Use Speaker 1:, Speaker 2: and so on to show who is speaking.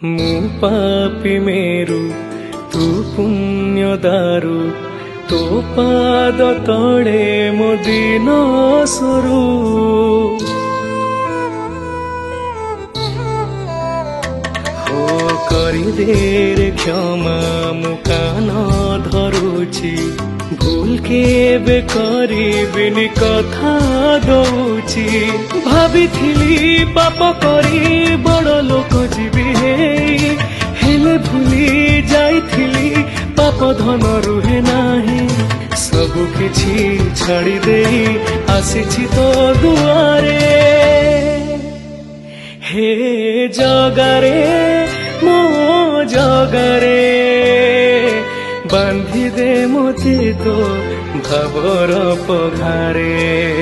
Speaker 1: ମୁଁ ପାପି ମେରୁ ତୁ ପୁଣ୍ୟ ଦାରୁ ତୋ ପାଦ ତଳେ ମୋ ଦିନ ସରୁ ହୋ କରିଦେ ରେ କ୍ଷମା ମୁଁ କାନ ଧରୁଛି ভুল কেবে করিবিনি কথা দৌছি ভাবিথিলি পাপ করি বড় লোক ଯିବି হেই হেলে ভুলি যাইথিলি পাপ ধন রুহে নাহি সবু কিছু ছাড়ি দেই আসিছি তো দুয়ারে হে জগারে মো জগারে বান্ধি দে মতে তো ভাবর পঘারে।